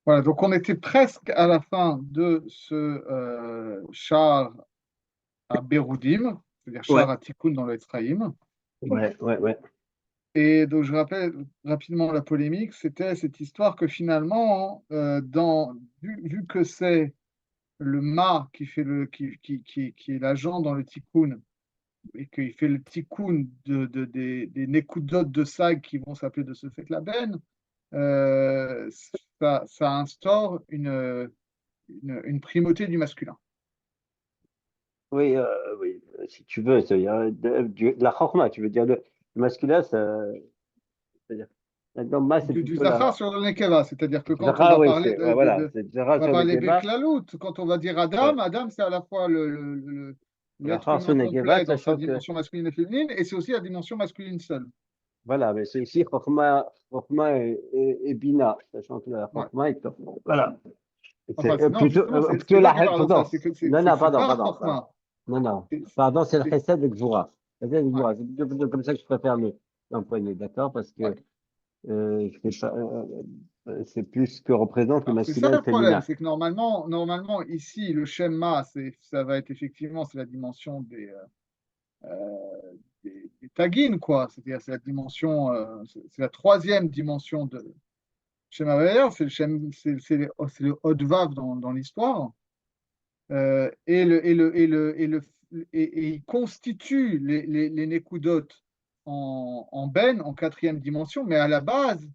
Voilà, donc on était presque à la fin de ce char à Béroudim, c'est-à-dire char Ouais, à Tikkun dans le Ephraïm. ouais. Et donc je rappelle rapidement la polémique, c'était cette histoire que finalement, vu que c'est le Ma qui fait qui est l'agent dans le Tikkun, et qu'il fait le Tikkun des Nekudot de Sag qui vont s'appeler de ce fait la benne, euh, ça instaure une primauté du masculin. Oui, oui, si tu veux, c'est-à-dire de la chorma, tu veux dire le masculin, c'est-à-dire, donc, ma, c'est Du plutôt Zachar la. sur le Nekeva, c'est-à-dire que quand on Zara, va oui, parler ouais, voilà, c'est on Zara va sur le parler Keba, Beklalout, quand on va dire Adam, ouais. Adam c'est à la fois La l'être char sur humain le Keba, complet dans sa sachant que, dimension masculine et féminine, et c'est aussi la dimension masculine seule. voilà, mais c'est ici chorma et Bina, sachant que la Ouais. chorma est. Voilà. Enfin, C'est non, justement, c'est plutôt moi la. qui parle de ça, Pardon. Non, non, c'est pardon, pas pardon, pardon. Chokma. Non, non. C'est- Pardon, c'est le c'est- chesed de Gvura. Chesed de ouais. Gvura. C'est plutôt comme ça que je préfère l'employer, d'accord? Parce Ouais. que c'est plus ce que représente le Alors, c'est ça masculin et le le problème, féminin. c'est que normalement, ici, le Shemma, ça va être effectivement, c'est la dimension des tagines, quoi. C'est-à-dire, c'est la dimension, c'est la troisième dimension de Shema Bayer, c'est le Hod-Vav dans l'histoire. Et, et il constitue les Nekudot en Ben, en quatrième dimension, mais à la base,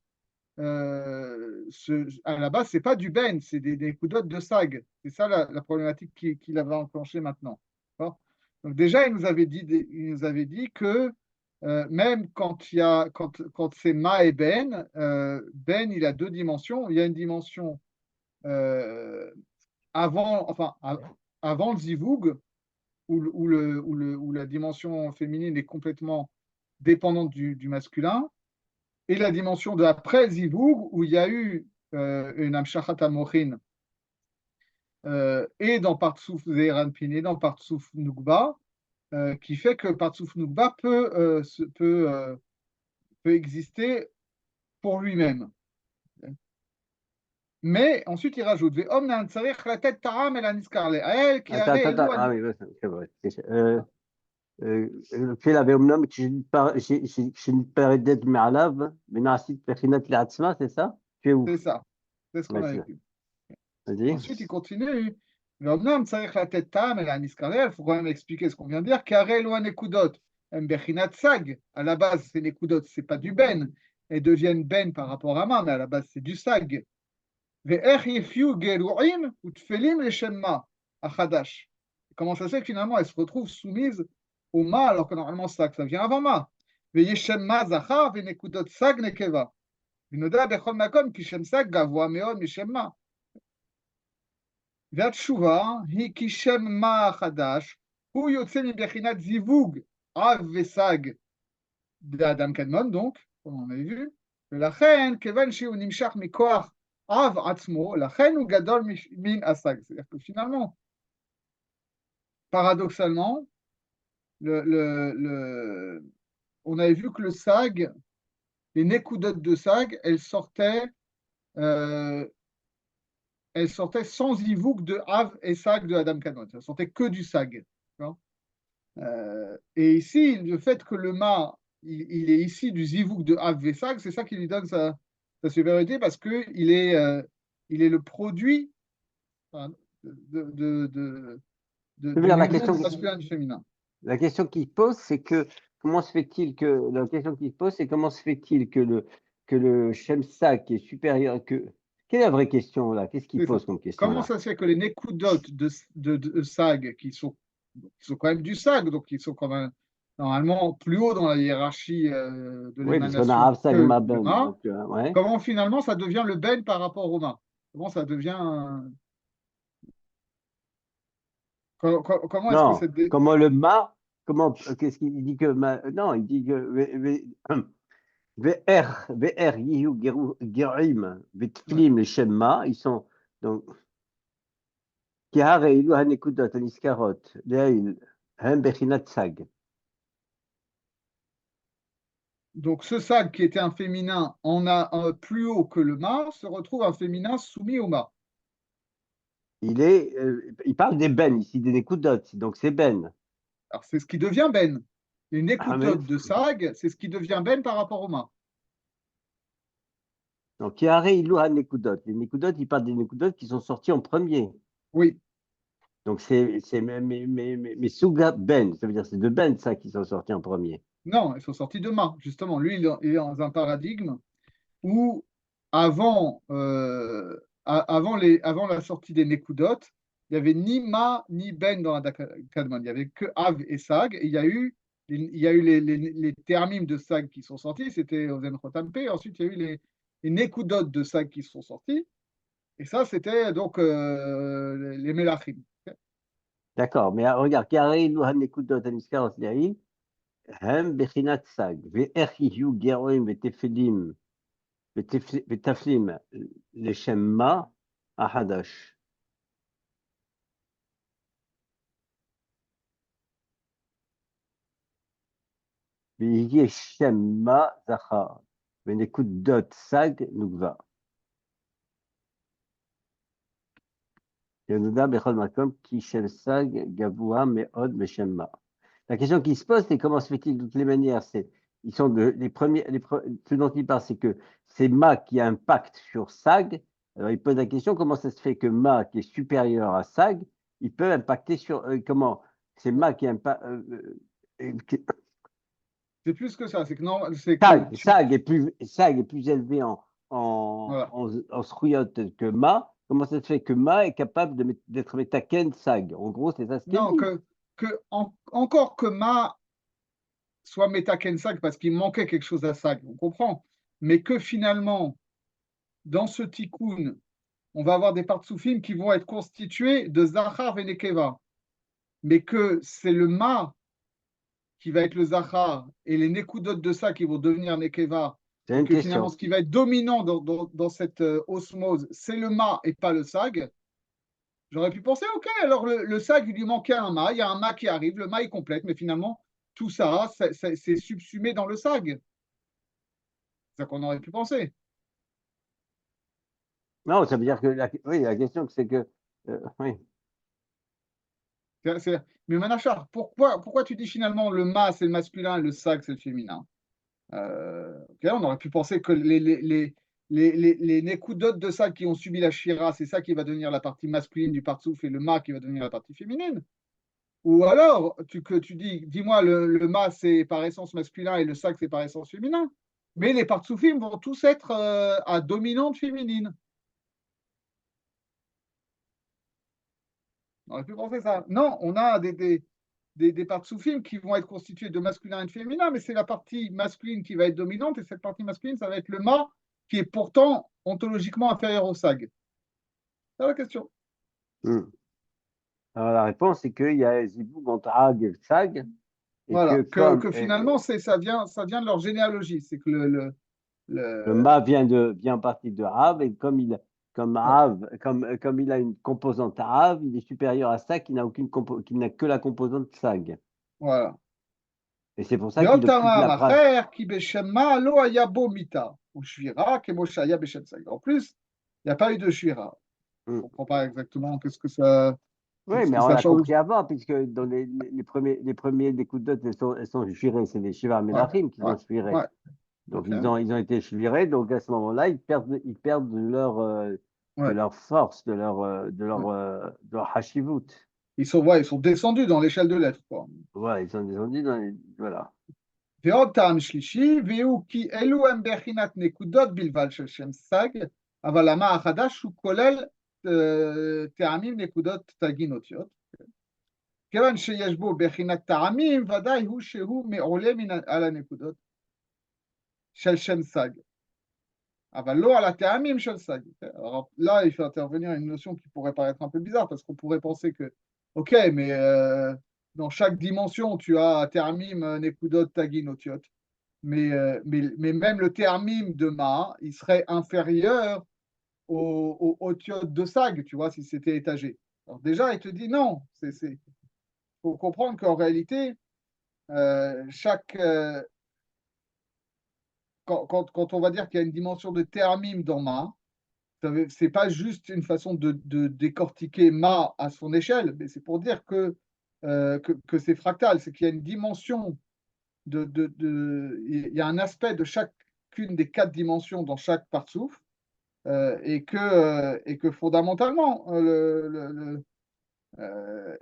c'est pas du Ben, c'est des coups de Sag. C'est ça la problématique qu'il avait enclenchée maintenant. D'accord. Donc déjà, il nous avait dit que même quand c'est Ma et Ben, Ben, il a deux dimensions. Il y a une dimension euh, enfin, avant le Zivoug, où la dimension féminine est complètement dépendante du masculin, et la dimension de après Zivoug, où il y a eu une Amshachat Amochin, et dans Partsouf Zeranpin et dans Partsouf Nukba, qui fait que Partsouf Nukba peut exister pour lui-même. Mais ensuite, il rajoute Ve'om nan tsarich la tête ta'am el aniskar le'ael, ki Attends, are attends, elu attends. Ah oui, ouais, c'est vrai. في الأمنام شنتبردد معلاب من عصير بخينات العتسمة c'est ça? Tu es où? C'est ça. C'est ce qu'on avait Vas-y. vu. Vas-y. Ensuite, il continue. Ve'omnam tsarich la tête ta'am el aniskar le'ael. Il faut quand même expliquer ce qu'on vient de dire. Ki are elu anekudot. Bechinat sag. À la base, c'est nekudot, c'est pas du ben. Elles deviennent ben par rapport à ma, mais à la base, c'est du sag. ואיך יחיו גרועים ותפלים לשמה החדש. Comment ça se fait que finalement elle se retrouve soumise au ma alors que normalement ça vient avant ma. ויש שם מה זכר ונקודות סג נקבה. ונודע בכל מקום כי שם סג גבוה מאוד משם מה. והתשובה היא כי שם מה החדש הוא יוצא מבחינת זיווג אב וסג באדם קדמון, donc, comme on avait vu, ולכן, כיוון שהוא נמשך מכוח אב עצמו, לכן הוא גדול מן הסג. C'est-à-dire que finalement, paradoxalement, on avait vu que le sag, les nekudot de sag, euh, elles sortaient sans ivouk de av et sag de Adam Kadmon. Elles sortaient que du sag. Et ici, le fait que le ma, il est ici du zivouk de av et sag, c'est ça qui lui donne sa supériorité parce il est le produit, hein, de, de, de, de C'est-à-dire l'union du masculin et du féminin. la question qu'il pose, c'est que comment se fait-il que la question qu'il pose, c'est comment se fait-il que le Shemsa qui est supérieur que quelle est la vraie question là? Qu'est-ce qu'il C'est ça. pose comme question Comment là? ça se fait que les nekudot de sag, qui sont quand même du sag, donc qui sont quand même normalement plus haut dans la hiérarchie de Oui, parce qu'on a l'émanation Avsag que le Maben, ma, donc ouais. comment finalement ça devient le ben par rapport au ma? Comment ça devient. Comment est-ce que Non, cette. comment le ma, comment qu'est-ce qu'il dit que non, il dit que VR Yihu Gerim Ouais. Vitflim les Shemma, ils sont donc Kihare Ilu Hanekudot Aniskarot, Leil, Hem Bechinat Sag. Donc, qui a réélu un écoute d'Atanis Karot, Leil, Hem Bechinat Sag. Donc, qui a réélu un écoute d'Atanis Karot, Leil, Hem Bechinat Sag. Donc, qui a réélu un écoute d'Atanis Karot, Leil, Hem Bechinat Sag. Donc ce sag qui était un féminin en a un plus haut que le mât se retrouve un féminin soumis au mât. Il parle des ben ici, des nekudotes, donc c'est ben. Alors c'est ce qui devient ben. Une Ah, mais, écoutote de sag, c'est ce qui devient ben par rapport au mât. donc, Yahare Ilou ha-nekudotes. Les nekudotes, il parle des nekudotes qui sont sortis en premier. Oui, Donc, c'est mais Suga Ben, ça veut dire c'est de Ben, ça, qui sont sortis en premier. non, ils sont sortis de mât, justement. Lui, il est dans un paradigme où avant, avant la sortie des Nekudot, il n'y avait ni Ma ni Ben dans la Kadmon. Il n'y avait que Av et Sag. Et il y a eu les termimes de Sag qui sont sortis, c'était Ozen Chotampe. Ensuite, il y a eu les Nekudot de Sag qui sont sortis. Et ça, c'était donc les Melachim. D'accord, mais regarde, Yahare Ilou ha-nekudotes ha-niskaros le'il, hem bechinat sag, ve'ech yihiu geroim ve'tefelim, ve'taflim, leshem ma ahadash. Ve'yihi shem ma zachar, ve'nekudot sag nukva. Yehuda bechol makom ki shel sag gavua me'od beshem ma. La question qui se pose, c'est comment se fait-il de toutes les manières, ils sont les premiers, ce dont il parle, c'est que c'est Ma qui a un pacte sur Sag. Alors il pose la question, comment ça se fait que Ma, qui est supérieur à Sag, il peut impacter sur, comment, c'est Ma qui a un C'est plus que ça. C'est que, non, c'est que Sag est plus élevé voilà. en Sruyot que Ma. Comment ça se fait que Ma est capable d'être Metaken Sag? En gros, c'est ça ce qu'il Non, dit. encore que Ma soit Metaken Sag parce qu'il manquait quelque chose à Sag, on comprend. Mais que finalement, dans ce tikkun, on va avoir des partsoufim qui vont être constitués de Zachar et Nekeva. Mais que c'est le Ma qui va être le Zachar et les Nekudot de ça qui vont devenir Nekeva. C'est Et une que finalement, question. ce qui va être dominant dans cette osmose, c'est le Ma et pas le Sag. J'aurais pu penser, ok, alors le Sag, il lui manquait un Ma, il y a un Ma qui arrive, le Ma est complète, mais finalement, tout ça, c'est subsumé dans le Sag. C'est ça qu'on aurait pu penser. Non, ça veut dire que oui, la question, c'est que, oui. Mais Manachar, pourquoi tu dis finalement le Ma, c'est le masculin et le Sag, c'est le féminin? Ok, on aurait pu penser que les Nekudot de ça qui ont subi la Shira, c'est ça qui va devenir la partie masculine du Partsouf et le Ma qui va devenir la partie féminine. Ou alors, que tu dis, dis-moi, le Ma c'est par essence masculin et le Sag c'est par essence féminin. Mais les Partsoufim vont tous être à dominante féminine. On aurait pu penser ça. Non, on a des partsoufim qui vont être constitués de masculin et de féminin, mais c'est la partie masculine qui va être dominante, et cette partie masculine, ça va être le mât, qui est pourtant ontologiquement inférieur au sag. C'est la question. Hmm. Alors, la réponse, c'est qu'il y a Ziboug entre Ag et Sag, et que Voilà, comme que finalement, ça vient de leur généalogie. C'est que le le- Ma vient en partie de Av, et comme ouais, Av, comme il a une composante Av, il est supérieur à Sag qui n'a que la composante Sag. voilà. Et c'est pour ça qu'il occupe Veotama la place. macher, ki beshema lo haya bo mita, ou shvira, kemo shaya beshem sag. En plus, il n'y a pas eu de shvira. Hmm. On ne comprend pas exactement Oui, qu'est-ce mais que on ça l'a change. compris avant, puisque dans les premiers des coups de dot, elles sont jurées, c'est les Shiva Ouais, Melachim qui ouais, ont juré. ouais. Donc Ok. ils ont été virés. Donc à ce moment-là, ils perdent de Ouais. leur force, Ouais. de leur hashivut. Ouais, ils sont descendus dans l'échelle de l'être, quoi. Voilà, ils sont descendus voilà. ועוד טעם שלישי, והוא כי אלו הם בחינת נקודות בלבד של שם סג, אבל המה החדש הוא כולל טעמים נקודות תגינותיות. כיוון שיש בו בחינת טעמים, ודאי הוא שהוא מעולה על הנקודות של שם סג, אבל לא על הטעמים של סג. Alors là, il faut intervenir une notion qui pourrait paraître un peu bizarre, parce qu'on pourrait penser que, ok, mais dans chaque dimension, tu as termim, nekudot, tagin, otiot. Mais même le termim de Ma, il serait inférieur au otiot de Sag, tu vois, si c'était étagé. Alors déjà, il te dit non. Il faut comprendre qu'en réalité, chaque, quand on va dire qu'il y a une dimension de théramim dans Ma, c'est pas juste une façon de décortiquer Ma à son échelle, mais c'est pour dire que c'est fractal, c'est qu'il y a une dimension il y a un aspect de chacune des 4 dimensions dans chaque partsouf, et que fondamentalement,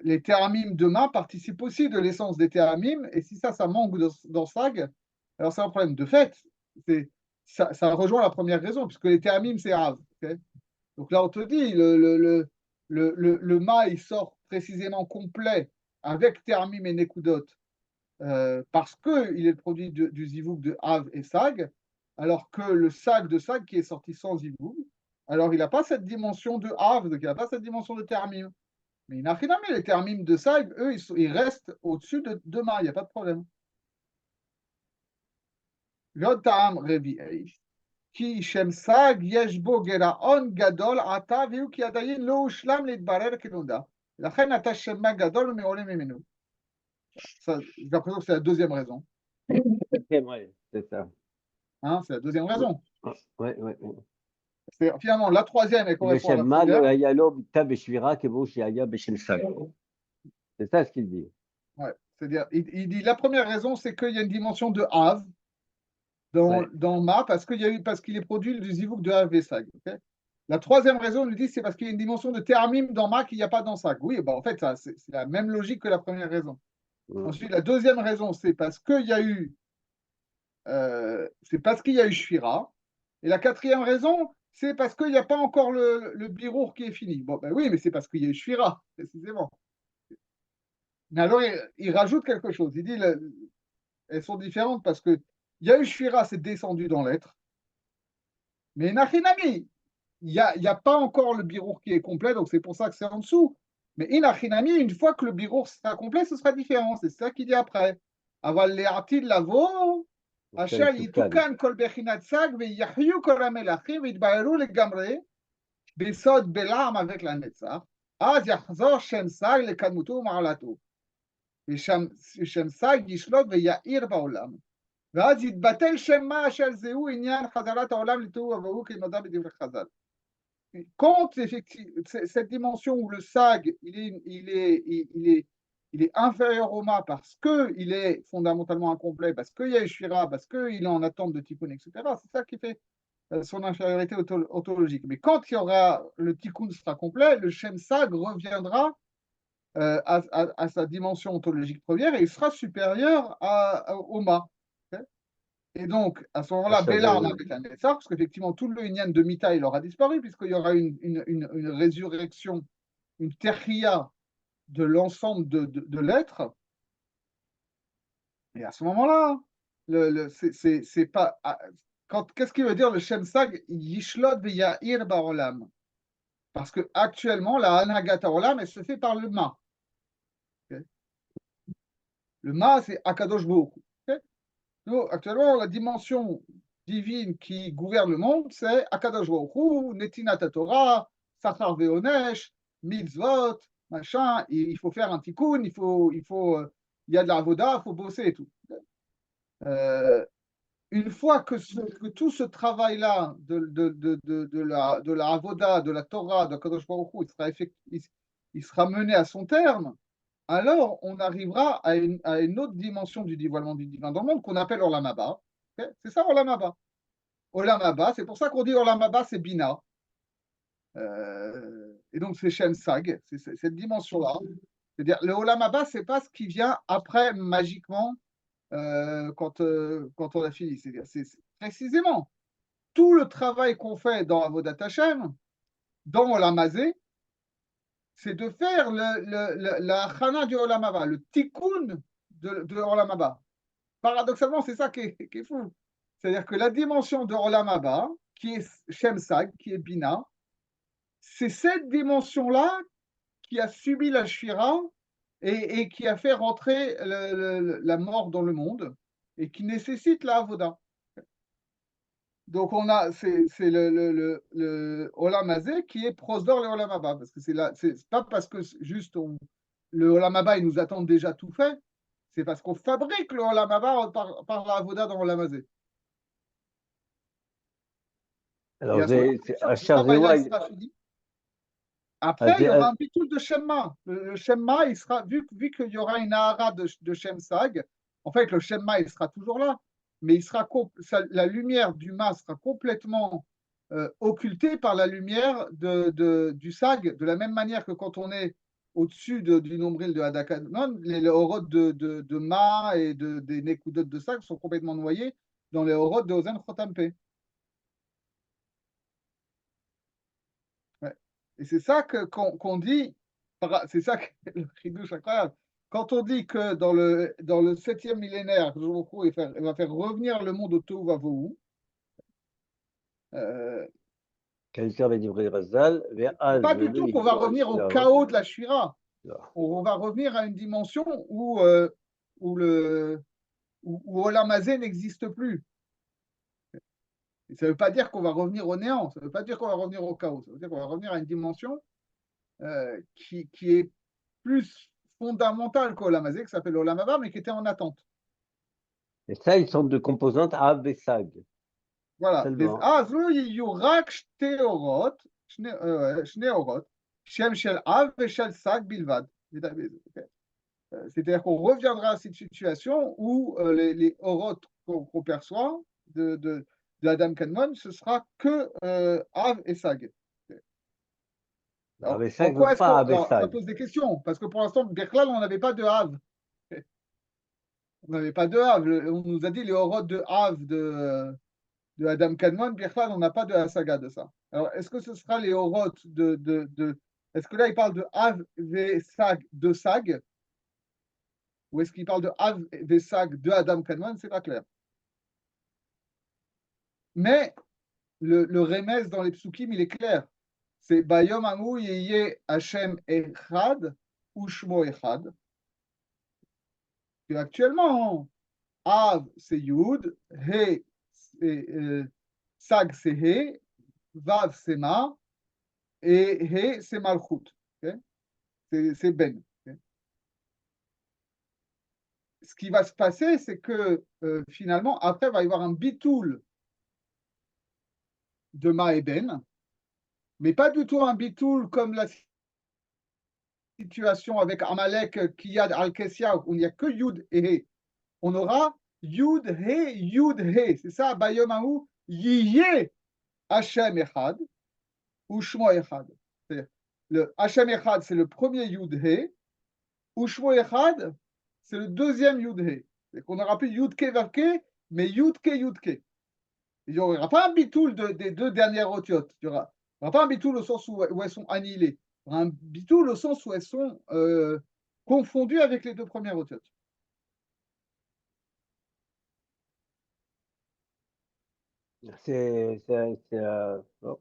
les théramim de Ma participent aussi de l'essence des théramim, et si ça manque dans Sag, alors c'est un problème. De fait, ça rejoint la première raison, puisque les théramim, c'est Av. Okay. Donc là, on te dit, le Ma, il sort précisément complet avec théramim et Nekudot, parce qu'il est le produit du Zivouk de Av et Sag, alors que le Sag de Sag qui est sorti sans Zivouk, alors il n'a pas cette dimension de Av, donc il n'a pas cette dimension de théramim. Mais il n'a rien à mettre, les thermimes de Sag, eux, ils restent au-dessus de Ma, il n'y a pas de problème. L'Otam Revi Ki Shem Sag, Yeshbo Geraon Gadol, Ata, Viu Ki Adayin, Lo Ushlam Lidbarer Kenouda. La reine Ata Shema Gadol, mais Olem Emenu. J'ai l'impression que c'est la deuxième raison. Ouais, c'est ça. Hein, c'est la deuxième raison. Ouais, ouais. C'est, finalement, la troisième, elle correspond à la première. C'est ça ce qu'il dit. Ouais, c'est-à-dire, il dit la première raison, c'est qu'il y a une dimension de Av dans Ma, parce qu'il est produit du Zivouk de Av et Sag. Okay. La troisième raison, il nous dit, c'est parce qu'il y a une dimension de Thermim dans Ma qu'il n'y a pas dans Sag. Oui, bah, en fait, c'est la même logique que la première raison. Ensuite, la deuxième raison, c'est parce qu'il y a eu Shvira. Et la quatrième raison, c'est parce qu'il n'y a pas encore le birour qui est fini. Bon, ben oui, mais c'est parce qu'il y a eu Shvira, précisément. Mais alors, il rajoute quelque chose. Il dit, elles sont différentes parce que il y a eu Shvira, c'est descendu dans l'être. Mais Inachinami, il n'y a pas encore le birour qui est complet, donc c'est pour ça que c'est en dessous. Mais Inachinami, une fois que le birour sera complet, ce sera différent. C'est ça qu'il dit après. Aval le'atil lavo, asher yitukan kol bechinat sag, ve'yahyu kol hamelachim, ve'yitbaeru legamre, besod belam avec la netzach, az yachzor shem sag lekadmutu ma'alato. ושם סג ישלוט ויעיר בעולם. ואז יתבטל שם מה אשר זהו עניין חזרת העולם לתוהו ובוהו כנודע בדברי חז"ל. Quand cette dimension où le Sag il est inférieur au Ma parce qu'il est fondamentalement incomplet, parce qu'il y a Shira, parce qu'il est en attente de Tikkun, etc., c'est ça qui fait son infériorité ontologique. Mais quand il y aura le Tikkun sera complet, le Shem Sag reviendra à sa dimension ontologique première et il sera supérieur au Ma. Okay. Et donc, à ce moment-là, Bélarme avec un Netzar, parce qu'effectivement, tout le Inyan de Mita, il aura disparu, puisqu'il y aura une résurrection, une terria de l'ensemble de l'être. Et à ce moment-là, c'est pas. Qu'est-ce qu'il veut dire le Shem Sag Yishlot V'Ya'ir Barolam? Parce qu'actuellement, la Anagata Olam, elle se fait par le Ma. Okay. Le Ma, c'est Akadosh Baruch Hu. Okay. Nous, actuellement, la dimension divine qui gouverne le monde, c'est Akadosh Baruch Hu, Netinat Torah, Sachar Veonesh, Mitzvot, machin. Il faut faire un tikkun, il y a de la avoda, il faut bosser et tout. Une fois que tout ce travail-là de la avoda, de la Torah, de Akadosh Baruch Hu, il sera mené à son terme, alors on arrivera à une autre dimension du dévoilement du divin dans le monde qu'on appelle Olam Haba. Okay. C'est ça Olam Haba. Olam Haba, c'est pour ça qu'on dit Olam Haba, c'est Bina. Et donc c'est Shem Sag, c'est cette dimension-là. C'est-à-dire le Olam Haba, c'est pas ce qui vient après magiquement quand on a fini. C'est précisément tout le travail qu'on fait dans Avodat Hashem, dans Olam Hazé, c'est de faire la chana du Olam Haba, le tikkun de Olam Haba. Paradoxalement, c'est ça qui est fou. C'est-à-dire que la dimension de Olam Haba, qui est Shem Sag, qui est Bina, c'est cette dimension-là qui a subi la Shira et qui a fait rentrer la mort dans le monde et qui nécessite la Avoda. Donc, c'est le Olam Hazé qui est prosdor le Olam Haba. Parce que c'est pas parce que juste le Olam Haba, il nous attend déjà tout fait. C'est parce qu'on fabrique le Olam Haba par la Avoda dans Olam Hazé. Et Alors, à ce moment-là, bien sûr, le travail-là, il sera fini. Après, il y aura un bitoul de Shemma. Le Shemma, il sera, vu qu'il y aura une Ahara de Shem Sag, en fait, le Shemma, il sera toujours là, mais la lumière du Ma sera complètement occultée par la lumière du Sag, de la même manière que quand on est au-dessus du nombril de Hadakanon, les orodes de Ma et des Nekudot de Sag sont complètement noyés dans les orodes de Ozen Chotampe. Ouais. Et c'est ça qu'on dit, c'est ça que le chidouche incroyable. Quand on dit que dans le 7e millénaire, il va faire revenir le monde au Tohu Vavohu, euh, c'est pas du tout qu'on va revenir au chaos de la Shira. On va revenir à une dimension où Olam Hazé n'existe plus. Et ça ne veut pas dire qu'on va revenir au néant, ça ne veut pas dire qu'on va revenir au chaos, ça veut dire qu'on va revenir à une dimension qui est plus fondamentale qu'Olam Hazé, qui s'appelle Olam Haba, mais qui était en attente. Et ça, ils sont de composantes Av et Sag. Voilà. Seulement. אז יהיו רק שתי אורות, שני אורות, שם של אב ושל סג בלבד. C'est-à-dire qu'on reviendra à cette situation où les orotes qu'on perçoit de Adam Kadmon, ce sera que Av et Sag. Av Alors, et Sag, pourquoi est-ce pas qu'on. Av et Alors, ça Sag. pose des questions, parce que pour l'instant, Berklal, on n'avait pas de Av. On n'avait pas de Av. On nous a dit les orotes de Av de Adam Kadmon, Berklal, on n'a pas de la saga de ça. Alors, est-ce que ce sera les orotes est-ce que là, il parle de Av et Sag de Sag, ou est-ce qu'il parle de Av et Sag de Adam Kadmon? C'est pas clair. Mais le remez dans les psukim, il est clair. C'est Bayom Amou Yeye Hashem Echad Ushmo Echad. Et actuellement, Av c'est Yud, He c'est Sag c'est He, Vav c'est Ma, et He c'est Malchut. Okay? C'est Ben. Okay? Ce qui va se passer, c'est que finalement, après, il va y avoir un bitoul de Ma et Ben, mais pas du tout un bitoul comme la situation avec Amalek, Kiyad, Al-Kessia, où il n'y a que Yud et He. On aura Yud, He, Yud, He. C'est ça, Bayom Ahou, Yiyeh Hashem Echad, ou Shmo Echad. Le Hashem Echad, c'est le premier Yud, He, ou Shmo Echad, c'est le deuxième Yud, He. On n'aura plus Yud, Ke, Vav, Ke, mais Yud, Ke, Yud, Ke. Il n'y aura pas un bitoul des deux dernières otiotes. Il n'y aura pas un bitoul au sens où elles sont annihilées. Il y aura un bitoul au sens où elles sont confondues avec les deux premières otiotes. Bon.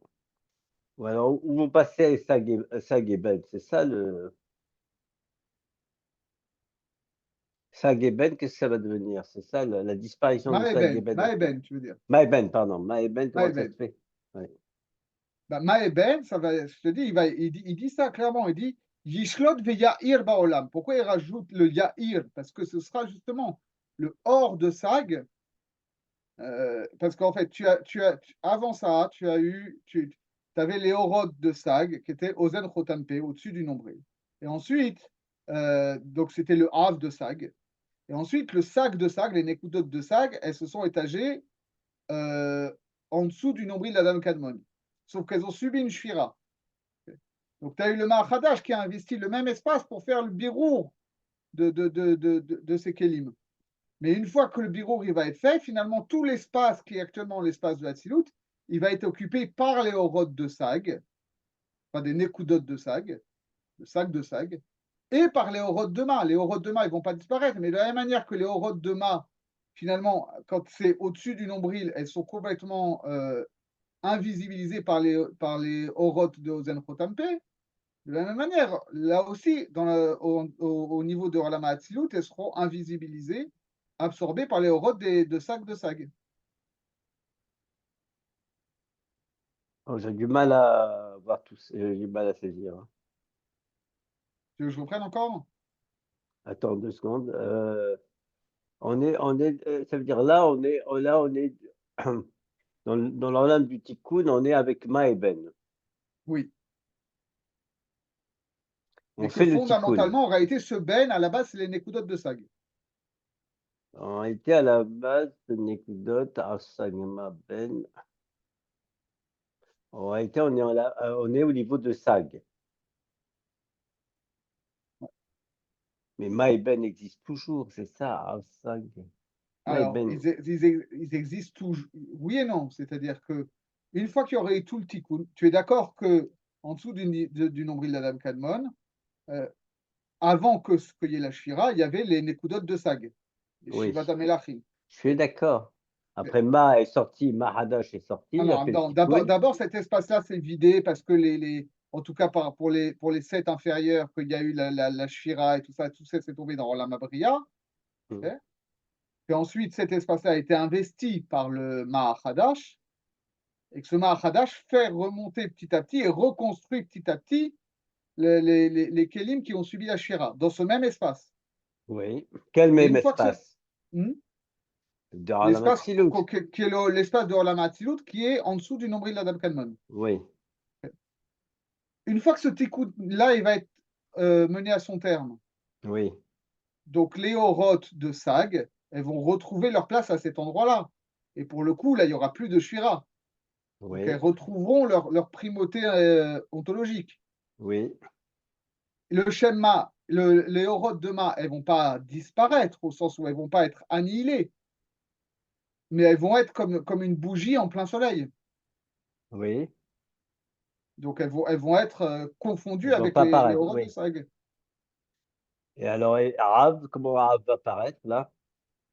Ou alors, où vont passer Sag et Ben, c'est ça le. Sag et Ben, qu'est-ce que ça va devenir? C'est ça la disparition de Sag et Ben. Maeben, tu veux dire. Maeben, pardon. Maeben, comment ça se Maeben. fait? Ouais. Maeben, ça va, je te dis, il dit ça clairement. Il dit Yishlot ve Ya'ir Baolam. Pourquoi il rajoute le Ya'ir? Parce que ce sera justement le hors de Sag. Parce qu'en fait, avant ça, tu avais les orodes de Sag qui étaient Ozen Chotampe, au-dessus du nombril. Et ensuite, donc c'était le Hav de Sag. Et ensuite, le Sag de Sag, les Nekudot de Sag, elles se sont étagées en dessous du nombril d'Adam Kadmon. Sauf qu'elles ont subi une shvira. Donc, tu as eu le Mahadash qui a investi le même espace pour faire le birour de ces Kélim. Mais une fois que le birour il va être fait, finalement, tout l'espace qui est actuellement l'espace de Hatzilut, il va être occupé par les orodes de Sag, enfin des Nekudot de Sag, le Sag de Sag, et par les orodes de Ma. Les orodes de Ma, ils ne vont pas disparaître, mais de la même manière que les orodes de Ma, finalement, quand c'est au-dessus du nombril, elles sont complètement invisibilisées par les orodes de Ozen Chotampe. De la même manière, là aussi, au niveau de Rolama Hatzilut, elles seront invisibilisées, absorbées par les orodes de Sag de Sag. Oh, j'ai du mal à voir tout ça, j'ai du mal à saisir. Hein. Tu veux que je reprenne encore? Attends 2 secondes. Ça veut dire là, on est dans l'ordre du Tikkun, on est avec Ma et Ben. Oui. On Et que fait le Tikkun. fondamentalement, en réalité, ce Ben, à la base, c'est les Nekudot de Sag. On était à la base de Nekudot, Asag, Ma, Ben. En réalité, on est au niveau de Sag. Mais Ma et Ben existent toujours, c'est ça, Asag. Ma et Alors, Ben. ils existent toujours. Oui et non. C'est-à-dire que une fois qu'il y aurait eu tout le tikkun, tu es d'accord que en dessous du nombril d'Adam Kadmon, euh, avant qu'il y ait la Shira, il y avait les Nekudot de Sag, les Oui, Shivat Amelachim. je suis d'accord. Après, Ma est sorti, Ma Hadash est sorti, il a fait le Non, Tikkun. d'abord, cet espace-là s'est vidé parce que en tout cas pour les sept inférieurs, qu'il y a eu la Shira et tout ça s'est tombé dans Olam Abria. Hmm. Okay. Puis ensuite, cet espace-là a été investi par le Mahadash, et que ce Mahadash fait remonter petit à petit et reconstruit petit à petit les Kélim qui ont subi la Shira dans ce même espace. Oui. Quel Et même une fois que espace? hmm, Dans la l'espace Matsilut. qui est l'espace de Olam Hatzilut qui est en dessous du nombril d'Adam Kadmon. Oui, Une fois que ce tikkun-là, il va être mené à son terme, oui, donc les orotes de Sag, elles vont retrouver leur place à cet endroit-là. Et pour le coup, là, il n'y aura plus de Shira. Donc elles oui, retrouveront leur primauté ontologique. oui, Le Shemma, les orotes de Ma, elles ne vont pas disparaître au sens où elles ne vont pas être annihilées, mais elles vont être comme une bougie en plein soleil. oui. Donc elles vont être Elles confondues ne vont avec pas les apparaître, orotes de oui. Sag. Et alors, et Rav, comment Rav va apparaître là?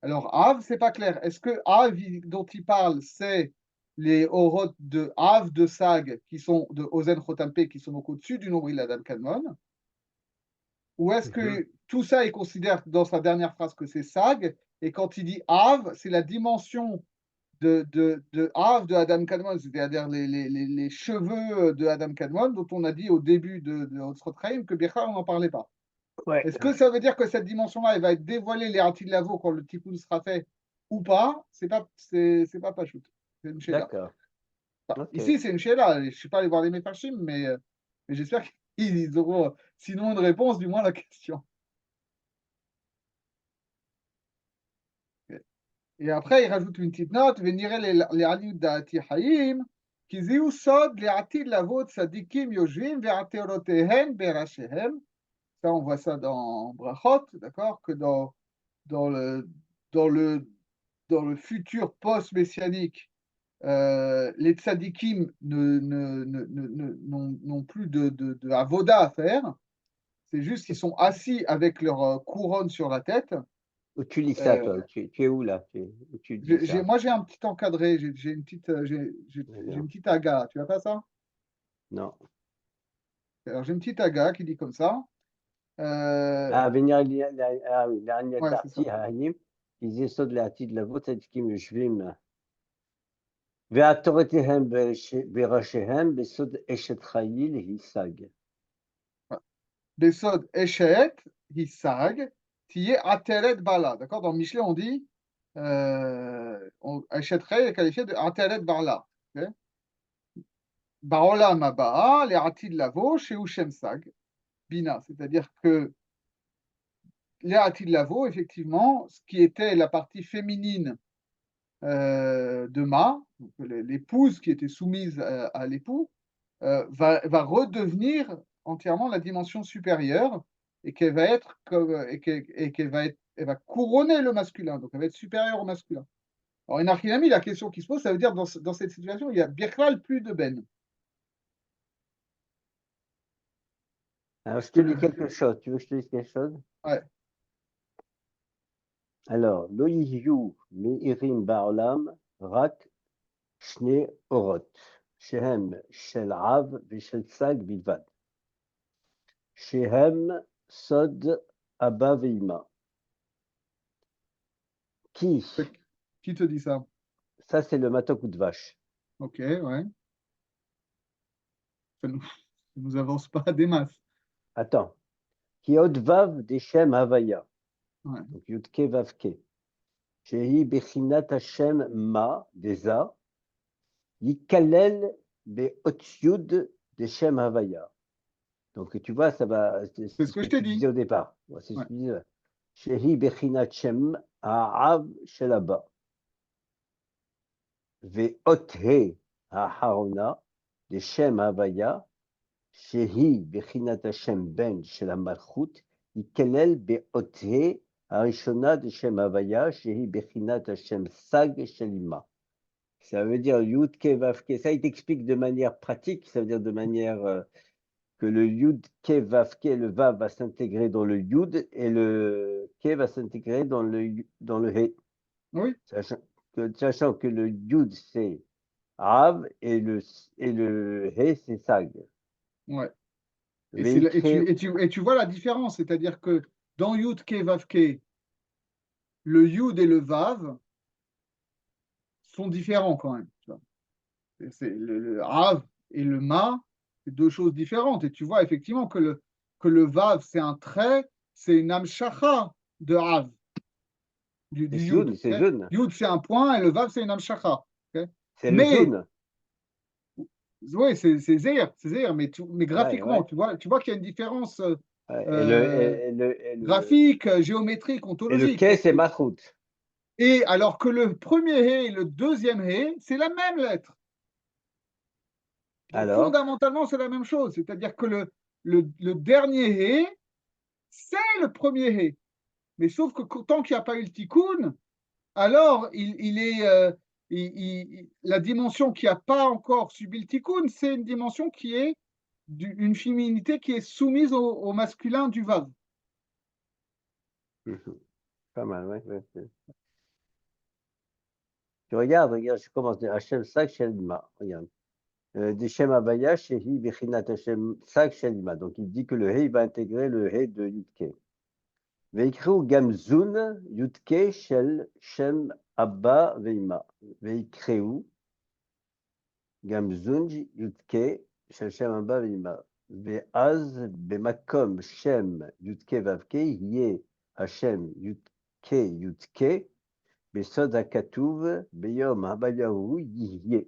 Alors, Av, c'est pas clair. Est-ce que Av dont il parle, c'est les orotes de Av de Sag, qui sont de Ozen Chotampe, qui sont donc au-dessus du nombril d'Adam Kadmon? Ou est-ce Mhm. que tout ça, il considère dans sa dernière phrase que c'est Sag, et quand il dit Av, c'est la dimension de Av de Adam Kadmon, c'est-à-dire les cheveux de Adam Kadmon, dont on a dit au début de Otzrotreim que Birka, on n'en parlait pas. Ouais, Est-ce que ça veut dire que cette dimension-là, elle va être dévoilée les Hati de Lavo quand le tikkun sera fait ou pas? C'est pas Pachout. C'est une Sheila. d'accord. Enfin, Ok. ici, c'est une Sheila. Je ne suis pas allé voir les Mefarshim, mais j'espère qu'ils auront, sinon une réponse, du moins la question. Et après, il rajoute une petite note. Venire les Aliyud d'Ati Haïm, qui ziou sod les Hati de Lavo tzadikim yojvim ve'ateorotehen berashehem. Ça, on voit ça dans Brachot, d'accord? Que dans le, dans le, dans le futur post-messianique, les tzadikim n'ont plus de avoda à faire. C'est juste qu'ils sont assis avec leur couronne sur la tête. Où tu lis ça, Euh, toi? Tu es où là? Où tu dis ça? moi, j'ai un petit encadré, j'ai une Non. petite aga. Tu vois pas ça? Non. Alors, j'ai une petite aga qui dit comme ça. Euh, Ah, venir, ah oui, l'arnia ouais, c'est ça. tarti, haïm, ils essaient de la tite de la voûte, c'est qui me jvim. Ve'atoretehem berashehem, besod eshet chayil, hisag. Besod Eshet, Hisag, Tiye Ateret Bala. D'accord? Dans Michelet, on dit Eshet Rei est qualifié de Ateret Bala. Okay? Baolam Abaa, les Atid Lavo, chez Ushem Sag, Bina. C'est-à-dire que les Atid Lavo, effectivement, ce qui était la partie féminine de Ma, l'épouse qui était soumise à l'époux, va redevenir entièrement la dimension supérieure et qu'elle va être elle va couronner le masculin, donc elle va être supérieure au masculin. Alors, en archinami, la question qui se pose, ça veut dire dans cette situation, il y a Birklal plus de Ben. Alors, je te Que lis le, quelque chose. Tu veux que je te dise quelque chose? ouais. Alors, lo yiyu me'irim ba'olam, rak shne orot, shehem shel av v'shel sag bilvad. Shehem sod abba ve'ima. Qui? Qui te dit ça? Ça, c'est le matok ou de vache. Ok, ouais. Ça nous avance pas des masses. Attends. Qui odvav deshem havaya. Ouais. Donc, yudke vavke. Shehi bechinat Hashem ma, deza. Yikalel be'otyud de Shem Havaya. Donc, tu vois, ça va, c'est C'est ce ce que que je t'ai tu dit. disais au départ. Ouais, c'est ce Ouais. que tu disais. Shehi bechinat Shem ha'av shelaba. Ve'ot he ha'harona de Shem Havaya. Shehi bechinat Hashem ben shel hamalchut. Yikalel be'ot he ha'rishona de Shem Havaya. Shehi bechinat Hashem sag shelima. Ça veut dire Yud Ke Vav Ke. Ça, il t'explique de manière pratique. Ça veut dire de manière que le Yud Ke Vav Ke, le Vav va s'intégrer dans le Yud et le Ke va s'intégrer dans le He. Oui, Sachant que le Yud c'est Rav et le He c'est Sag. ouais. Veikre, Et tu vois la différence, c'est-à-dire que dans Yud Ke Vav Ke, le Yud et le Vav sont différents quand même. Tu vois. C'est le Rav et le Ma, c'est deux choses différentes. Et tu vois effectivement que le Vav, c'est un trait, c'est une amshacha de Rav, du c'est Yud. Zun, c'est Okay. Zun. Yud, c'est un point et le Vav, c'est une amshacha. Okay. C'est le Mais, Zun. oui, c'est Zéir, mais Ouais, graphiquement, ouais. tu vois qu'il y a une différence Ouais. Et le, euh, et, et le, et le, graphique, géométrique, et le ontologique. Ke c'est Malchut. Et alors que le premier He et le deuxième He, c'est la même lettre. Donc Alors, fondamentalement, c'est la même chose. C'est-à-dire que le dernier He, c'est le premier He. Mais sauf que tant qu'il n'y a pas eu le tikkun, alors il est, la dimension qui n'a pas encore subi le tikkun, c'est une dimension qui est une féminité qui est soumise au masculin du Vav. pas mal, ouais, ouais. Tu regardes, je commence. Hachem Sak Shelima. Regarde. De Shem Abaya, Shehi Bechinat Hachem Sak Shelima. Donc il dit que le He va intégrer le He de Yudke. Veikru Gamzun Yudke Shel Shem Abba Veima. Veikru Gamzun Yudke Shel Shem Abba Veima. Veaz Bemakom Shem Yudke Vavke Ye Hashem Yudke Yudke. Besod Akatuv Beyom Habayahu Yihye.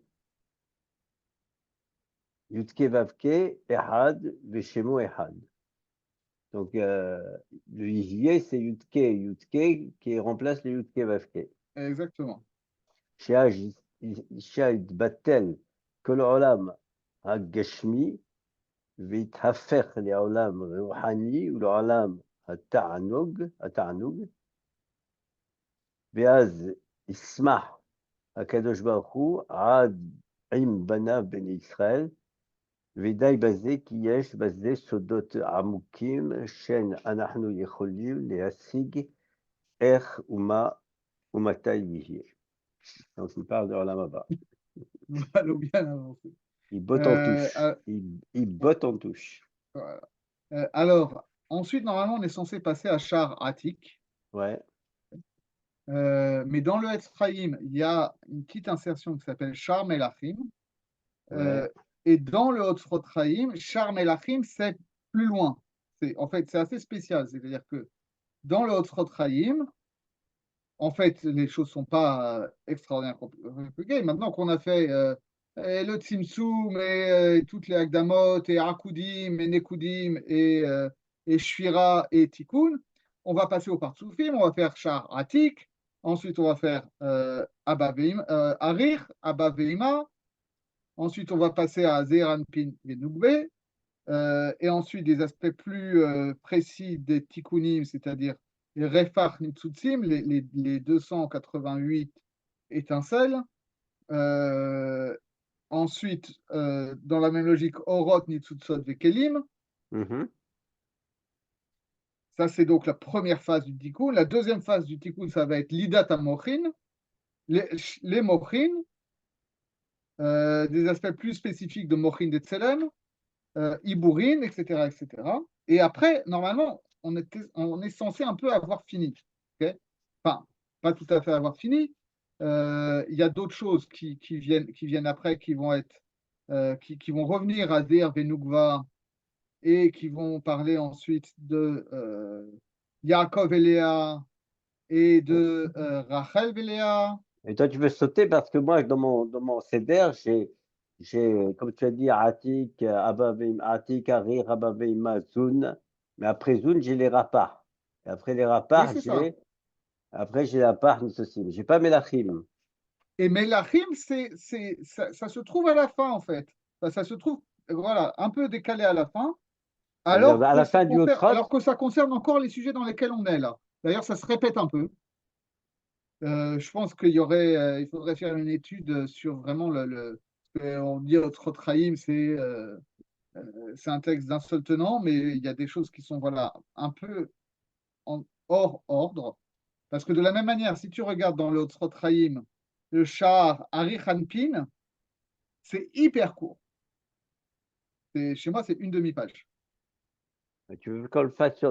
Yudke Vavke Ehad Veshemo Ehad. Donc, le Yihye, c'est Yudke qui remplace le Yudke Vavke. Exactement. שהתבטל כל העולם הגשמי והתהפך לעולם רוחני ולעולם התענוג, ואז ישמח הקדוש ברוך הוא עד עם בניו בני ישראל, ודי בזה כי יש בזה סודות עמוקים שאנחנו יכולים להשיג איך ומה ומתי יהיה. Donc il parle de Olam Abba. Allô, bien avancé. Il botte en touche. Il botte en touche. Voilà. Alors, ensuite, normalement, on est censé passer à Char Atik. Ouais. Mais dans le Etzraïm, il y a une petite insertion qui s'appelle Char Melachim. Ouais. Et dans le Etzraïm, Char Melachim, c'est plus loin. En fait, c'est assez spécial. C'est-à-dire que dans le Etzraïm, en fait, les choses ne sont pas extraordinaires compliquées. Maintenant qu'on a fait le Tzimtzum et toutes les Akdamot et Akudim et Nekudim et Shvira et Tikkun, on va passer au Partsoufim, on va faire Shar Atik, ensuite on va faire Arir, Abba Veima, ensuite on va passer à Zeir Anpin et Nugbe, et ensuite des aspects plus précis des tikkunim, c'est-à-dire les refach nitzutsim, les 288 étincelles. Ensuite, dans la même logique, orot nitzutzot vekelim. Mhm. Ça, c'est donc la première phase du tikkun. La deuxième phase du tikkun, ça va être l'idat amochin, les mochin, des aspects plus spécifiques de mochin de tselem, Ibourine, etc., etc. Et après, normalement, on est censé un peu avoir fini. Okay, enfin, pas tout à fait avoir fini. Il y a d'autres choses qui viennent après, qui vont être, qui vont revenir à Der Venugva et qui vont parler ensuite de Yaakov et Léa et de Rachel et Léa Et toi, tu veux sauter parce que moi, dans mon CDR, comme tu as dit, Atik, Abavim, Atik, Arir, Abavim, Zun. Mais après Zun, j'ai les Rapars. Et après les Oui, Rapars, c'est ça. après, j'ai la part Nisosim. J'ai pas Melachim. Et Melachim, ça se trouve à la fin, en fait. Enfin, ça se trouve, voilà, un peu décalé à la fin, C'est-à-dire, à la fin du Hotrot, alors que ça concerne encore les sujets dans lesquels on est là. D'ailleurs, ça se répète un peu. Je pense il faudrait faire une étude sur vraiment on dit Otrot Chaim, c'est un texte d'un seul tenant, mais il y a des choses qui sont voilà, un peu hors ordre. Parce que de la même manière, si tu regardes dans le Otrot Chaim, le char Ari Hanpin, c'est hyper court. Chez moi, c'est une demi-page. tu veux qu'on le fasse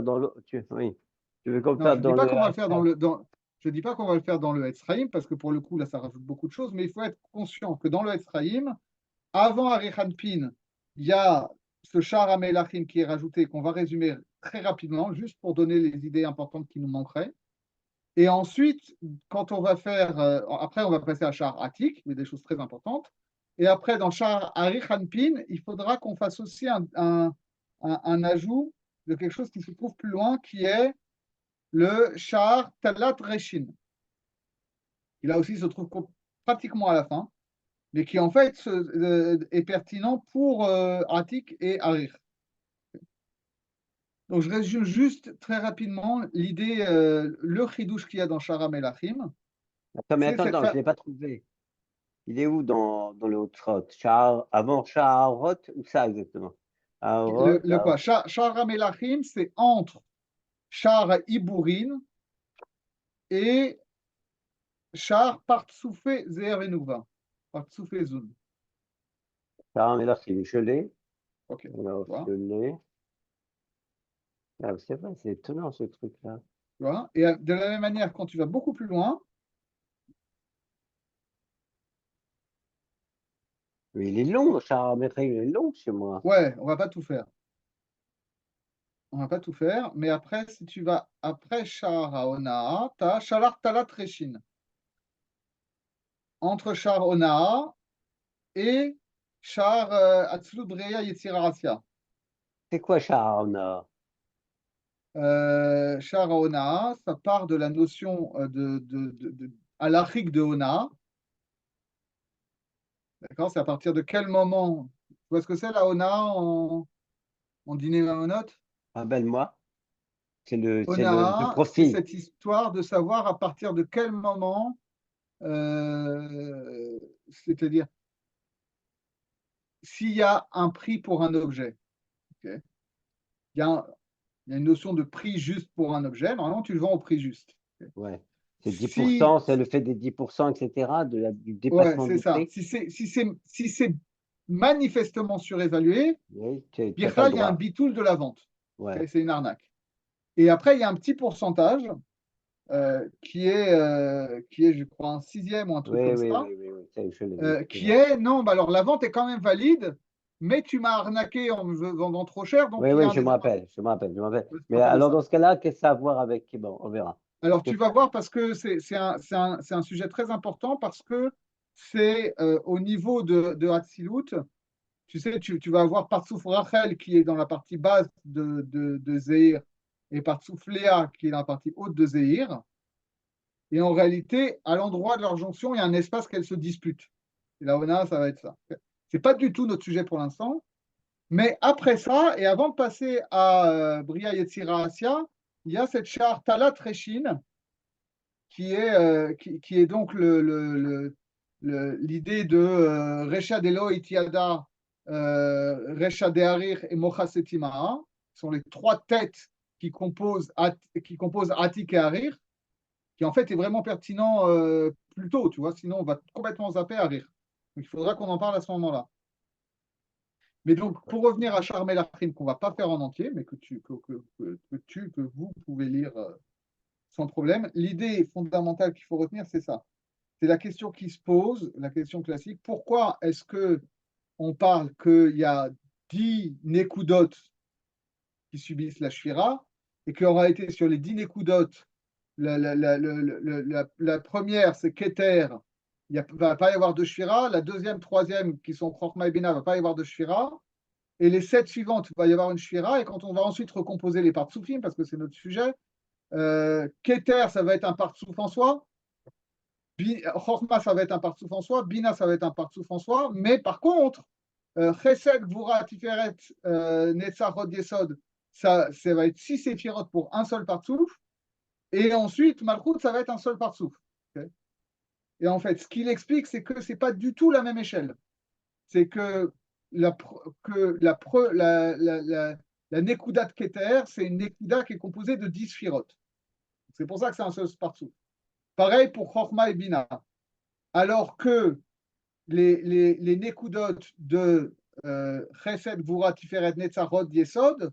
oui. Tu veux qu'on le Non, fasse je dis dans pas le qu'on va le faire Hatzal. je dis pas qu'on va le faire dans le Etzraïm, parce que pour le coup, là, ça rajoute beaucoup de choses, mais il faut être conscient que dans le Etzraïm, avant Arihan Pin, il y a ce char Amelachim qui est rajouté, qu'on va résumer très rapidement, juste pour donner les idées importantes qui nous manqueraient. Et ensuite, quand on va faire, après, on va passer à char Atik, mais des choses très importantes. Et après, dans char Arihan Pin, il faudra qu'on fasse aussi un ajout de quelque chose qui se trouve plus loin, qui est le char Talat Reshin. Il a aussi se trouve pratiquement à la fin, mais qui en fait est pertinent pour Atik et Arir. Donc je résume juste très rapidement l'idée, le chidouche qu'il y a dans Shara Melachim, Attends, mais c'est attends, cette non, je ne l'ai pas trouvé. Il est où dans le Hotrot? Avant Shaharot, ou ça exactement? Aharot, le quoi Shara Melachim, c'est entre Shara Iburin et Shar Partsoufé Zeher Enouva, Partsoufé Zun. Shahar Melachim, je l'ai. Ok, tu Alors, vois, je l'ai. Ah, c'est vrai, c'est étonnant ce truc-là. tu vois. Et de la même manière, quand tu vas beaucoup plus loin, Mais il est long, Shahar Melachim, il est long chez moi. ouais, on va pas tout faire. On va pas tout faire, mais après, si tu vas après Shara Onaa, tu as Shalar Talat Reshin. Entre Shar Onaa et Shar Atzlut Breya Yetzira Asya. C'est quoi Shahar Honah? Shar Onaa, ça part de la notion halachique de Onaa. D'accord? C'est à partir de quel moment? Tu vois ce que c'est la Onaa en dîner Mamonot? Rappelle-moi. Le Onaa, c'est profit. cette histoire de savoir à partir de quel moment, c'est-à-dire s'il y a un prix pour un objet. Okay, il, y a il y a une notion de prix juste pour un objet. Normalement, tu le vends au prix juste. Okay, Ouais. C'est si, 10%, c'est le fait des 10%, etc., du ouais, dépassement c'est du ça. prix. Si c'est manifestement surévalué, Oui, tu n'as pas le Birchal, il y a un droit. bitoul de la vente. Ouais. Okay, c'est une arnaque. Et après, il y a un petit pourcentage qui est, je crois, un sixième ou un truc Oui, comme oui, ça, oui, oui, oui. Ça, je l'ai vu. C'est qui vrai. est non, bah alors la vente est quand même valide, mais tu m'as arnaqué en me vendant trop cher, donc Oui, il y a oui, un je me dédommagement. rappelle, je me rappelle, je me rappelle. Je te Mais rappelle de alors, ça. dans ce cas-là, qu'est-ce que ça a à voir avec. Bon, on verra. Alors, Parce tu que vas voir parce que c'est un sujet très important parce que c'est au niveau de Hatzilut, tu sais, tu vas avoir Partsouf Rachel qui est dans la partie basse de Zéhir et Partsouf Léa qui est dans la partie haute de Zéhir. Et en réalité, à l'endroit de leur jonction, il y a un espace qu'elles se disputent. Et là, ça va être ça. C'est pas du tout notre sujet pour l'instant. Mais après ça, et avant de passer à Bria Yetzira Asya, il y a cette charte Talat Reshin qui est donc l'idée de Recha Delo Itiada, Recha Deharir et Mocha Setimaa, sont les trois têtes qui composent Atik et Harir, qui en fait est vraiment pertinent plus tôt, tu vois, sinon on va complètement zapper Harir. Donc il faudra qu'on en parle à ce moment-là. Mais donc, pour revenir à Charmel Lachrim, qu'on ne va pas faire en entier, mais que vous pouvez lire sans problème, l'idée fondamentale qu'il faut retenir, c'est ça. C'est la question qui se pose, la question classique. Pourquoi est-ce que on parle qu'il y a 10 Nekudot qui subissent la Shvira et qu'en réalité, sur les 10 Nekudot, la première, c'est Keter, il ne va pas y avoir de Shira. La deuxième, troisième, qui sont Chorma et Bina, il ne va pas y avoir de Shira. Et les 7 suivantes, il va y avoir une Shira. Et quand on va ensuite recomposer les Partsoufim, parce que c'est notre sujet, Keter, ça va être un Partsouf en soi. Chorma, ça va être un Partsouf en soi. Bina, ça va être un Partsouf en soi. Mais par contre, Chesed, Gvura, Tiferet, Netzach, Hod, Yesod, ça va être 6 séphirotes pour un seul Partsouf. Et ensuite, Malchut, ça va être un seul Partsouf. Okay. Et en fait, ce qu'il explique, c'est que ce n'est pas du tout la même échelle. C'est que la Nekuda de Keter, c'est une Nekuda qui est composée de 10 Sphirot. C'est pour ça que c'est un seul Partsouf. Pareil pour Chorma et Bina. Alors que les Nekudot de Chesed, Gvura, Tiferet, Netzachot, Yesod,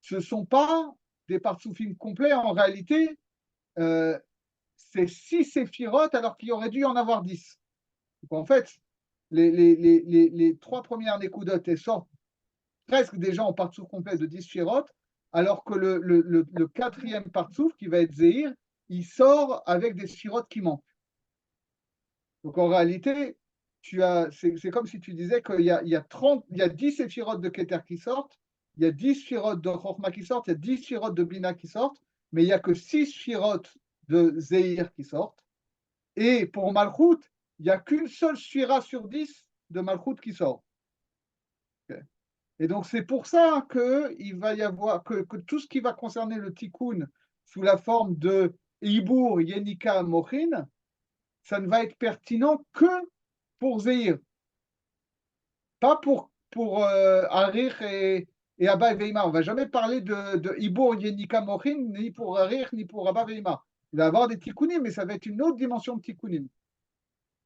ce ne sont pas des Partsoufim complets. En réalité, c'est 6 séphirotes alors qu'il aurait dû y en avoir 10. Donc en fait, les 3 premières Nekudot sortent presque déjà en partsouf complet de 10 séphirotes, alors que le quatrième partsouf, qui va être Zéhir, il sort avec des séphirotes qui manquent. Donc en réalité, c'est comme si tu disais qu'il y a 10 séphirotes de Keter qui sortent, il y a 10 séphirotes de Chorma qui sortent, il y a 10 séphirotes de Bina qui sortent, mais il n'y a que 6 séphirotes de Zéhir qui sortent. Et pour Malchut, il n'y a qu'une seule Shira sur 10 de Malchut qui sort. Okay. Et donc, c'est pour ça qu'il va y avoir que tout ce qui va concerner le tikkun sous la forme de Ibour, Yenika, Mochin, ça ne va être pertinent que pour Zéhir. Pas pour Arir et Abba et Veima. On ne va jamais parler de Ibour, Yenika, Mochin, ni pour Arir, ni pour Abba et Veima. Il va y avoir des tikkunim, mais ça va être une autre dimension de tikkunim.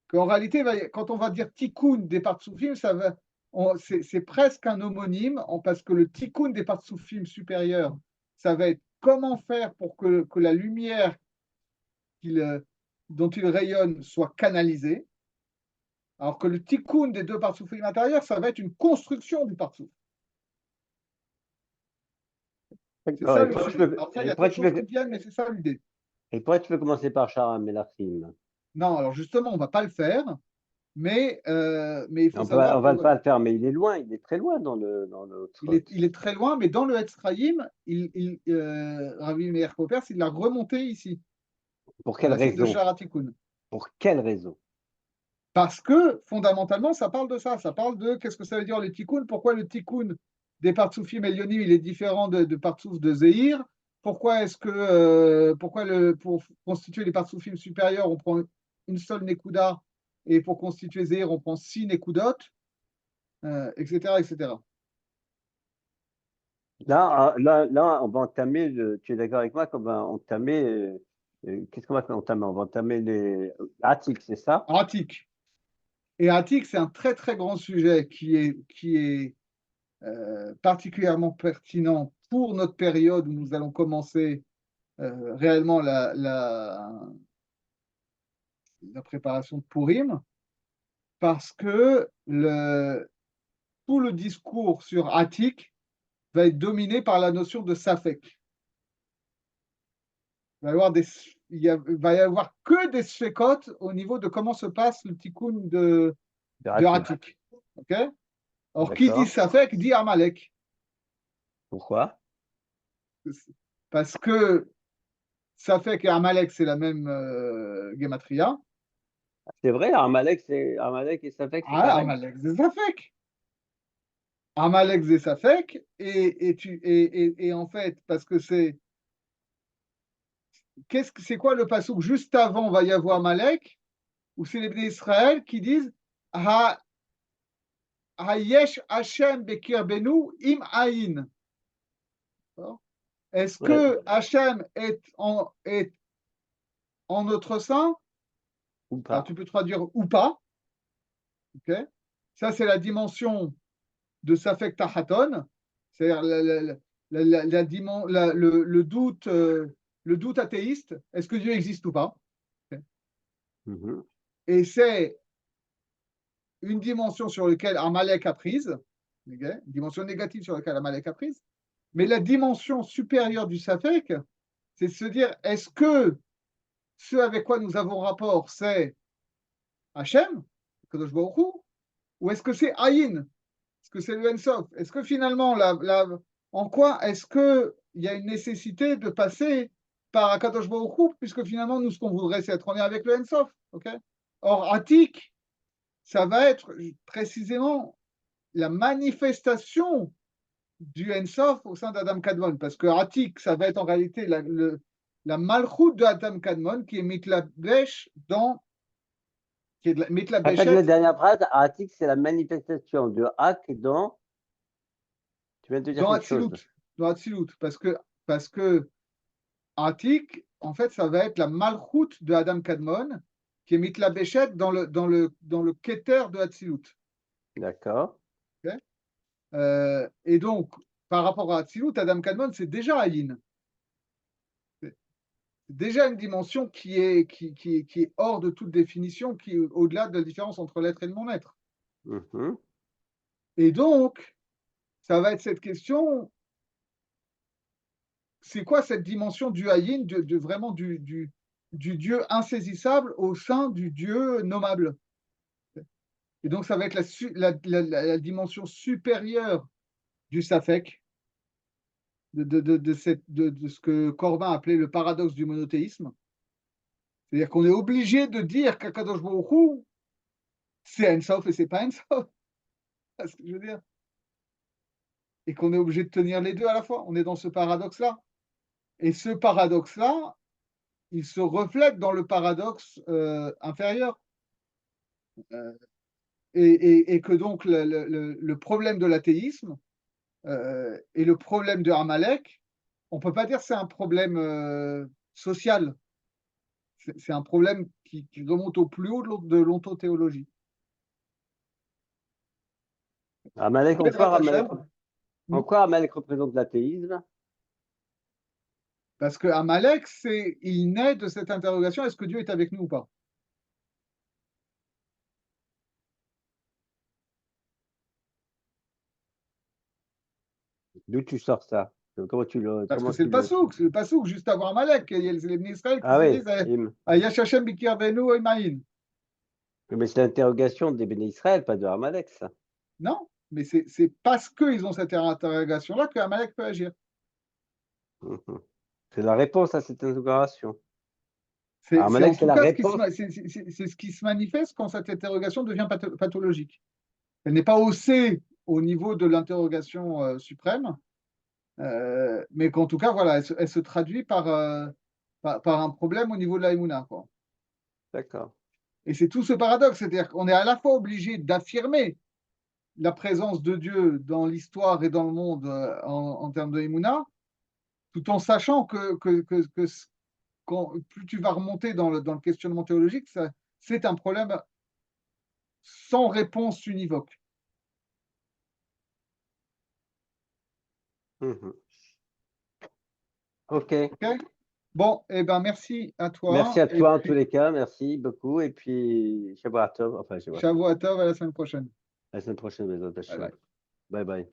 Qu'en réalité, quand on va dire tikkun des partsoufim, c'est presque un homonyme, parce que le tikkun des partsoufim supérieurs, ça va être comment faire pour que la lumière dont il rayonne soit canalisée, alors que le tikkun des deux partsoufim intérieurs, ça va être une construction du partsouf. C'est ça le sujet. Après, il y a d'autres choses qui viennent, mais c'est ça l'idée. Et pourquoi tu veux commencer par Shara Melachim? Non, alors justement, on ne va pas le faire. Mais il faut On savoir va que pas le faire, mais il est loin, il est très loin dans le il est très loin, mais dans le Etzraïm, Rabbi Meir Popers, il l'a remonté ici, Pour à quelle la suite de raison? Sharatikun. Pour quelle raison? Parce que fondamentalement, ça parle de ça. Ça parle de qu'est-ce que ça veut dire le tikkun, pourquoi le tikkun des Partsoufim Elyonim, il est différent de Partsouf de Zéhir. Pourquoi est-ce que pour constituer les Partsoufim supérieurs, on prend une seule Nekuda, et pour constituer Zéhir, on prend 6 Nekudot, etc., etc. Là, on va entamer, tu es d'accord avec moi qu'on va entamer, qu'est-ce qu'on va entamer? On va entamer les Atik, c'est ça? Atik. Et Atik, c'est un très très grand sujet qui est particulièrement pertinent pour notre période où nous allons commencer réellement la préparation de Purim, parce que tout le discours sur Atik va être dominé par la notion de Safek. Il va y avoir que des shekot au niveau de comment se passe le tikkun de Atik. Okay. Alors, qui dit Safek dit Amalek. Pourquoi? Parce que Safek et Amalek, c'est la même gematria. C'est vrai, Amalek et Safek, c'est pareil. Amalek, c'est Safek. Amalek, c'est Safek. Et en fait, parce que c'est quoi le passouk? Juste avant, va y avoir Amalek, où c'est les Bnei Israël qui disent Hayesh Hashem Bekir Benu Im Aïn. Est-ce que Hachem est en notre sein? Ou pas. Alors, tu peux traduire ou pas. Okay. Ça, c'est la dimension de Safek Tahaton, c'est-à-dire le doute athéiste. Est-ce que Dieu existe ou pas? Okay. Et c'est une dimension sur laquelle Amalek a prise, okay, une dimension négative sur laquelle Amalek a prise. Mais la dimension supérieure du Safek, c'est de se dire, est-ce que ce avec quoi nous avons rapport, c'est Hachem, Kadosh Baruch Hu, ou est-ce que c'est Ayin? Est-ce que c'est le Ensof? Est-ce que finalement, en quoi est-ce qu'il y a une nécessité de passer par Akadosh Baruch Hu, puisque finalement, nous, ce qu'on voudrait, c'est être en lien avec le Ensof. Okay. Or, Atik, ça va être précisément la manifestation du Ensof au sein d'Adam Kadmon, parce que Atik, ça va être en réalité la malchoute de Adam Kadmon qui est Mitlabesh dans. Qui est Répète la dernière phrase. Atik, c'est la manifestation de Hak dans. Tu viens de dire quelque chose. Dans Atzilut, parce que Atik, en fait, ça va être la malchoute de Adam Kadmon qui est Mitlabeshet dans le Keter de Atzilut. D'accord. Okay. Et donc, par rapport à Atzilut, Adam Kadmon, c'est déjà Ayin. C'est déjà une dimension qui est hors de toute définition, qui est au-delà de la différence entre l'être et le non-être. Mm-hmm. Et donc, ça va être cette question, c'est quoi cette dimension du Ayin, vraiment du Dieu insaisissable au sein du Dieu nommable? Et donc, ça va être la dimension supérieure du Safek, de ce que Corbin appelait le paradoxe du monothéisme. C'est-à-dire qu'on est obligé de dire qu'Akadosh Baruch Hu, c'est Ensof et c'est pas Ensof. C'est ce que je veux dire. Et qu'on est obligé de tenir les deux à la fois. On est dans ce paradoxe-là. Et ce paradoxe-là, il se reflète dans le paradoxe inférieur. Et que donc le problème de l'athéisme et le problème de Amalek, on ne peut pas dire que c'est un problème social. C'est un problème qui remonte au plus haut de l'ontothéologie. Amalek, en quoi Amalek représente l'athéisme? Parce que Amalek, il naît de cette interrogation, est-ce que Dieu est avec nous ou pas? D'où tu sors ça? Comment tu le. Parce que c'est le Passouk, juste avant Amalek. Il y a les Bnei Israël qui ah se oui, disent Yash Hashem bikirvenu emaïn. Mais c'est l'interrogation des Béné Israël, pas de Amalek, ça. Non, mais c'est parce qu'ils ont cette interrogation-là que Amalek peut agir. C'est la réponse à cette interrogation. C'est en tout cas c'est ce qui se manifeste quand cette interrogation devient pathologique. Elle n'est pas haussée au niveau de l'interrogation suprême, mais qu'en tout cas, voilà, elle se traduit par un problème au niveau de l'Aïmouna. D'accord. Et c'est tout ce paradoxe, c'est-à-dire qu'on est à la fois obligé d'affirmer la présence de Dieu dans l'histoire et dans le monde en termes de Emouna, tout en sachant que plus tu vas remonter dans le questionnement théologique, c'est un problème sans réponse univoque. OK. Bon, eh ben merci à toi. Merci à toi en tous les cas, merci beaucoup. Et puis, Shavua Tov. Shavua Tov, à la semaine prochaine. À la semaine prochaine, les autres. Bye bye.